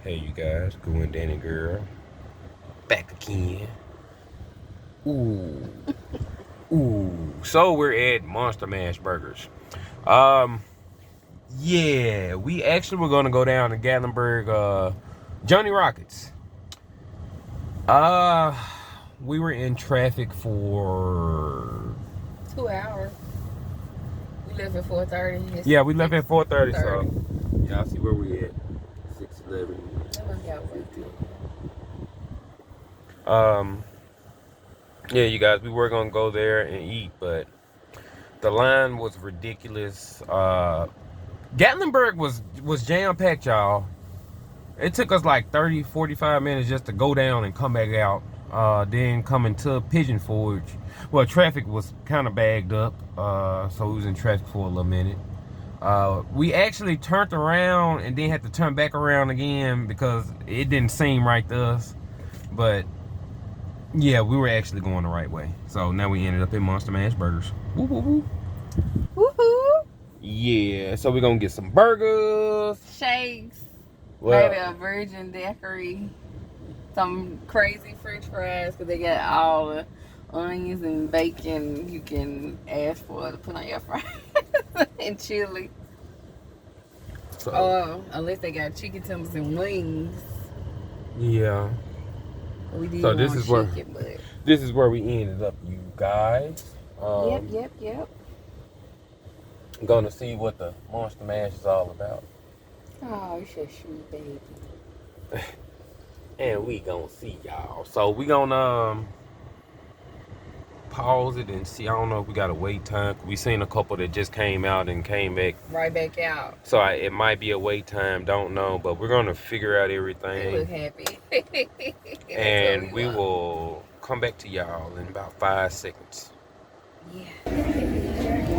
Hey you guys, Gwen Danny girl, back again. Ooh, ooh. So we're at Monster Mash Burgers. Um, yeah, we actually were gonna go down to Gatlinburg, Johnny Rockets. Uh, we were in traffic for 2 hours. We left at 4:30. Yeah, we left at 4:30. So y'all see where we at? 6:11. Yeah, you guys, we were gonna go there and eat, but the line was ridiculous. Gatlinburg was jam-packed, y'all. It took us like 30, 45 minutes just to go down and come back out. Then coming to Pigeon Forge. Well, traffic was kind of bagged up, so we was in traffic for a little minute. We actually turned around and then had to turn back around again because it didn't seem right to us. But yeah, we were actually going the right way. So now we ended up at Monster Mash Burgers. Woo woo woo. Woohoo! Yeah, so we're gonna get some burgers, Shakes. well, Maybe a virgin daiquiri. Some crazy French fries because they got all the onions and bacon you can ask for to put on your fries and chili. so Unless they got chicken tenders and wings. yeah. We did So this want is where chicken, but this is where we ended up, you guys. Yep. Gonna see what the Monster Mash is all about, Oh, you so sweet, baby. and we gonna see y'all. So we gonna pause it and see. I don't know if we got a wait time. We seen a couple that just came out and came back. Right back out. So it might be a wait time. Don't know, but we're gonna figure out They everything, look happy. and we will come back to y'all in about 5 seconds. Yeah.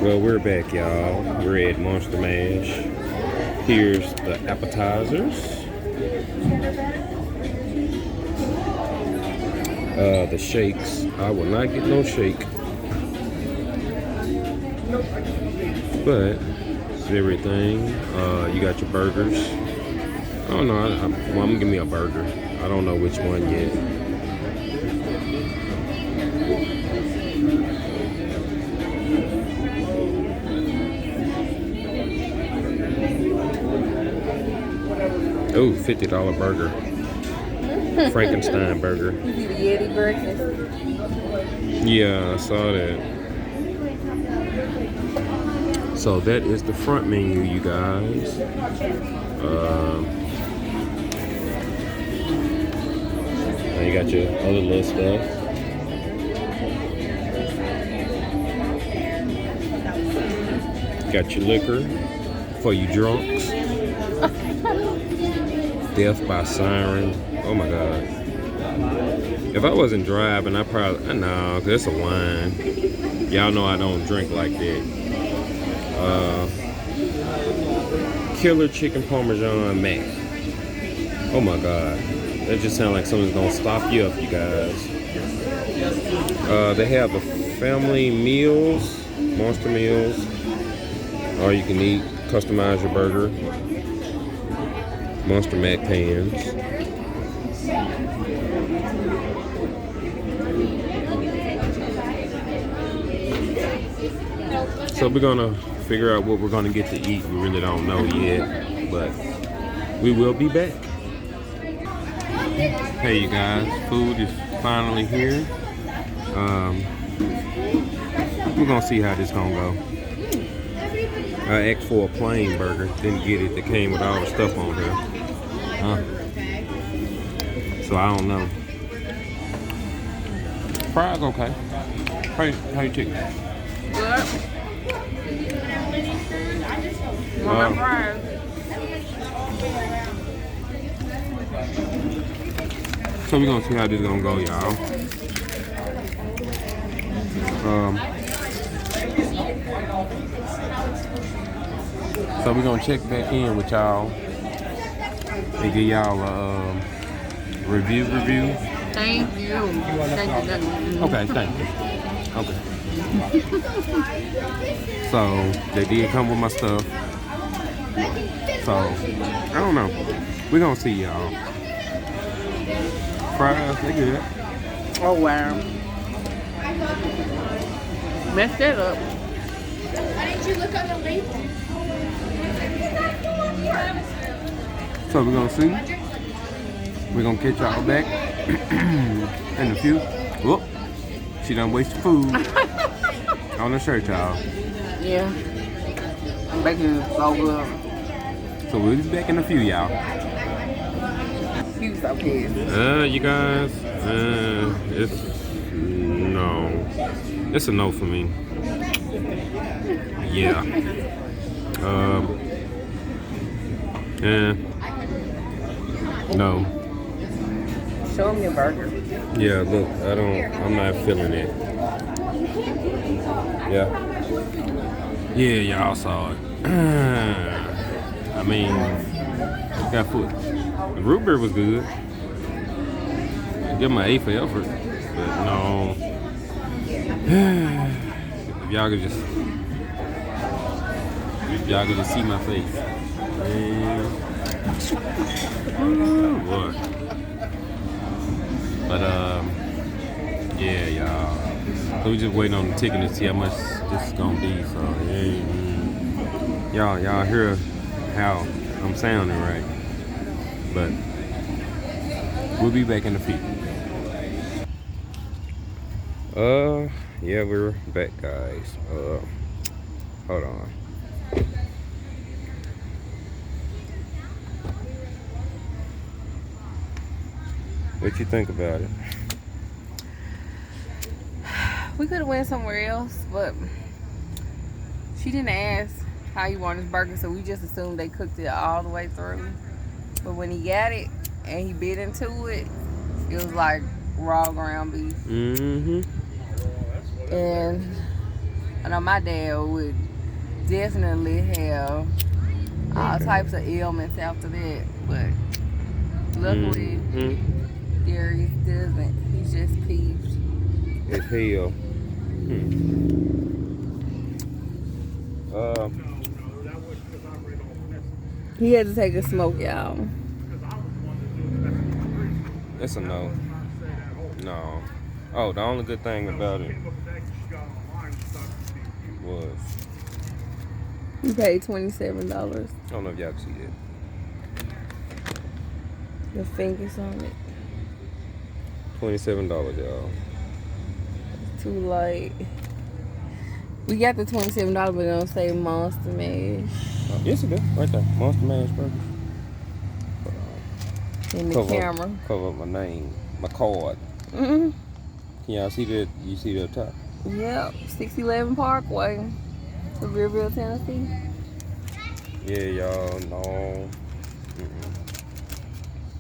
Well, we're back, y'all. We're at Monster Mash. Here's the appetizers. The shakes. I will not get no shake. But it's everything. You got your burgers. I don't know. I'm gonna give me a burger. I don't know which one yet. Oh, $50 burger. Frankenstein burger. You see the Yeti breakfast? Yeah, I saw that. So that is the front menu, you guys. Now you got your other little stuff. Got your liquor for you drunks. Death by Siren. Oh my God. If I wasn't driving, I probably, no, cause it's a wine. Y'all know I don't drink like that. Killer chicken parmesan mac. Oh my God. That just sounds like something's gonna stop you up, you guys. They have the family meals, monster meals, or you can eat, customize your burger. Monster mac pans. So we're gonna figure out what we're gonna get to eat. We really don't know yet, but we will be back. Hey you guys, food is finally here. We're gonna see how this gonna go. I asked for a plain burger, didn't get it. That came with all the stuff on there. So I don't know. Fries okay. How you chicken? Good. Want my fries? So we're gonna see how this gonna go, y'all. So we're gonna check back in with y'all and give y'all a review. Thank you. Okay, thank you. Okay. So they did come with my stuff. So I don't know. We gonna see y'all. Fries, they good. Oh wow. Messed that up. Why didn't you look on the label? So we're gonna see. We're gonna catch y'all back in a few. Whoop. She done wasted food on the shirt, y'all. Yeah. Bacon is so good. So we'll be back in a few, y'all. He was so pissed. You guys, it's a no for me. Yeah. No. Show him your burger. Yeah, look, I'm not feeling it. Yeah. Yeah, y'all saw it. I mean, got food. The root beer was good. Give my A for effort. But no. If y'all could just see my face. Man. Ooh, boy. But yeah, y'all. So we just waiting on the ticket to see how much this is gonna be. So y'all hear how I'm sounding, right? But we'll be back in a few. Yeah, we're back, guys. Hold on. What you think about it? We could have went somewhere else, but she didn't ask how he wanted his burger, so we just assumed they cooked it all the way through. But when he got it and he bit into it, it was like raw ground beef. Mm-hmm. And I know my dad would definitely have all types of ailments after that, but luckily Darius doesn't. He's just peeved. It's hell. He had to take a smoke, y'all. It's a no. No. Oh, the only good thing about it was We paid $27. I don't know if y'all can see that. The fingers on it. $27, y'all. Too light. We got the $27, but it don't say Monster Mash Yes, it does. Right there. Monster Mash Burger. in the camera. Cover up my name. My card. Mm-hmm. Can y'all see that? You see that top? Yep, 611 Parkway, Riverville, Tennessee. Yeah, y'all. No.